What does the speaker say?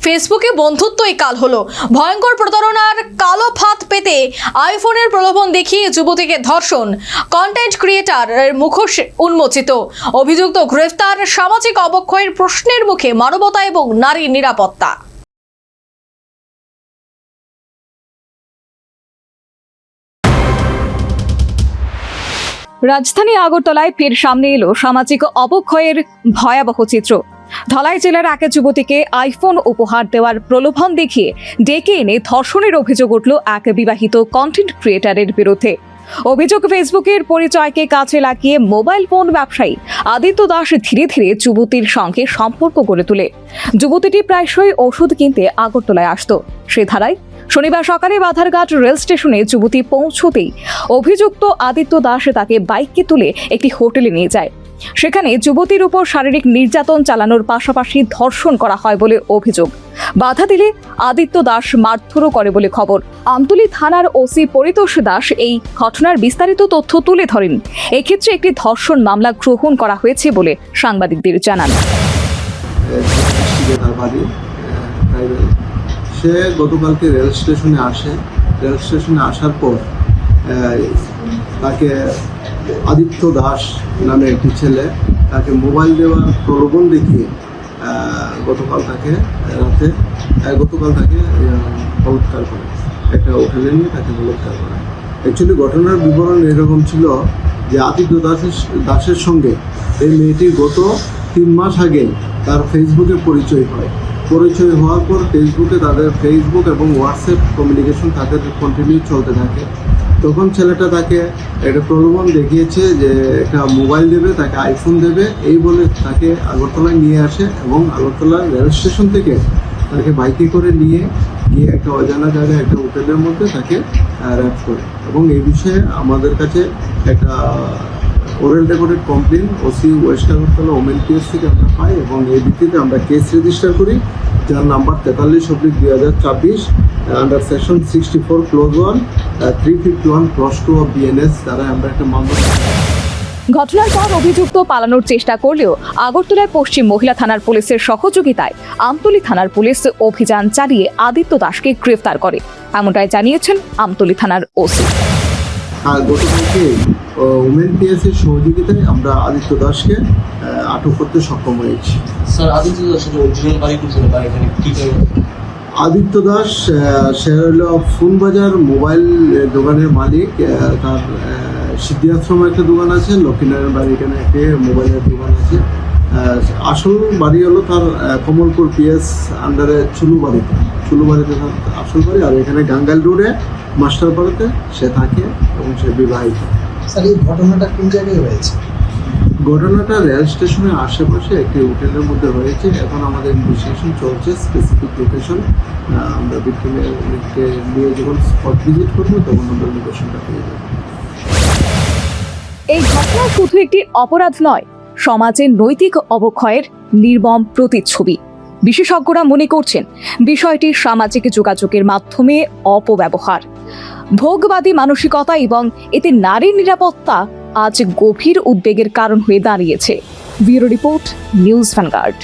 ফেসবুকে বন্ধুত্বই কাল হলো। ভয়ঙ্কর প্রতারণার কালো ফাঁদ পেতে আইফোনের প্রলোভন দেখিয়ে যুবতীকে ধর্ষণ, কন্টেন্ট ক্রিয়েটারের মুখোশ উন্মোচিত। অভিযুক্ত গ্রেফতার, সামাজিক অবক্ষয়ের প্রশ্নের মুখে মানবতা এবং নারীর নিরাপত্তা। রাজধানী আগরতলায় ফের সামনে এলো সামাজিক অবক্ষয়ের ভয়াবহ চিত্র। ধলাই জেলার এক যুবতীকে আইফোন উপহার দেওয়ার প্রলোভন দেখিয়ে ডেকে এনে ধর্ষণের অভিযোগ উঠল এক বিবাহিত কন্টেন্ট ক্রিয়েটারের বিরুদ্ধে। অভিযোগ, ফেসবুকের পরিচয়কে কাজে লাগিয়ে মোবাইল ফোন ব্যবসায়ী আদিত্য দাস ধীরে ধীরে যুবতীর সঙ্গে সম্পর্ক গড়ে তোলে। যুবতীটি প্রায়শই ওষুধ কিনতে আগরতলায় আসত। সে ধারায় শনিবার সকালে বাধারঘাট রেল স্টেশনে যুবতী পৌঁছতেই অভিযুক্ত আদিত্য দাস তাকে বাইকে তুলে একটি হোটেলে নিয়ে যায়। সেখানে যুবতীর উপর শারীরিক নির্যাতন চালানোর পাশাপাশি ধর্ষণ করা হয় বলে অভিযোগ। বাধা দিলে আদিত্য দাস মারধরও করে বলে খবর। আমতলী থানার ওসি পরিতোষ দাস এই ঘটনার বিস্তারিত তথ্য তুলে ধরেন। এক্ষেত্রে একটি ধর্ষণ মামলা গ্রহণ করা হয়েছে বলে সাংবাদিকদের জানান। সে গতকালকে রেল স্টেশনে আসে। রেল স্টেশনে আসার পর তাকে আদিত্য দাস নামে একটি ছেলে তাকে মোবাইল দেওয়ার প্রলোভন দেখিয়ে গতকাল তাকে বলাৎকার করে, একটা হোটেলে নিয়ে তাকে বলাৎকার করে। অ্যাকচুয়ালি ঘটনার বিবরণ এরকম ছিল যে আদিত্য দাসের সঙ্গে এই মেয়েটির গত 3 মাস আগে তার ফেসবুকে পরিচয় হওয়ার পর তাদের ফেসবুক এবং হোয়াটসঅ্যাপ কমিউনিকেশন তাদের কন্টিনিউ চলতে থাকে। তখন ছেলেটা তাকে একটা প্রলোভন দেখিয়েছে যে একটা মোবাইল দেবে, তাকে আইফোন দেবে, এই বলে তাকে আগরতলায় নিয়ে আসে এবং আগরতলা রেল স্টেশন থেকে তাকে বাইকে করে নিয়ে গিয়ে একটা অজানা জায়গায় একটা হোটেলের মধ্যে তাকে র্যাপ করে। এবং এই বিষয়ে আমাদের কাছে একটা oral recorded complain OC West Agartala women PS থেকে আমরা পাই এবং এই ভিত্তিতে আমরা কেস রেজিস্টার করি, যার number 43/2024 under section 64 clause 1 351 clause 2 of BNS দ্বারা আমরা একটা মামলা। ঘটনার পর অভিযুক্ত পালানোর চেষ্টা করলেও আগরতলায় পশ্চিম মহিলা থানার পুলিশের সহযোগিতায় আমতলী থানার পুলিশ অভিযান চালিয়ে আদিত্য দাসকে গ্রেফতার করে, এমনটাই জানিয়েছেন আমতলী থানার ওসি। গতকালকে ওমেন পিএসের সহযোগিতায় আমরা আদিত্য দাসকে আটক করতে সক্ষম হয়েছি। স্যার, আদিত্য দাসের অরিজিনাল বাড়ি কোথায়? বাড়ি এখানে কি করে? আদিত্য দাস সে হল ফোনবাজার মোবাইল দোকানের মালিক। তার সিদ্ধি আশ্রমে একটা দোকান আছে, লক্ষ্মীনারায়ণ বাড়ি এখানে একটা মোবাইলের দোকান আছে। আসল বাড়ি হলো তার কমলপুর পিএস আন্ডারে চুলুবাড়িতে তার আসল বাড়ি। আর এখানে গাঙ্গাল রোডে মাস্টারপাড়াতে সে থাকে এবং সে বিবাহিত। স্যার, এই ঘটনাটা কোন জায়গায় হয়েছে? ঘটনাটা রেল স্টেশনের আশেপাশে একটি হোটেলের মধ্যে হয়েছে। এখন আমাদের ইনভেস্টিগেশন চলছে, স্পেসিফিক লোকেশন আমরা ভিক্টিমকে নিয়ে যখন স্পট ভিজিট করবো তখন আমরা লোকেশনটা পেয়ে যাবো। এই ঘটনা শুধু একটি অপরাধ নয়, সমাজের নৈতিক অবক্ষয়ের নির্মম প্রতিচ্ছবি। বিশেষজ্ঞরা মনে করছেন বিষয়টি সামাজিক যোগাযোগের মাধ্যমে অপব্যবহার, ভোগবাদী মানসিকতা এবং এতে নারীর নিরাপত্তা আজ গভীর উদ্বেগের কারণ হয়ে দাঁড়িয়েছে। Bureau report, news vanguard.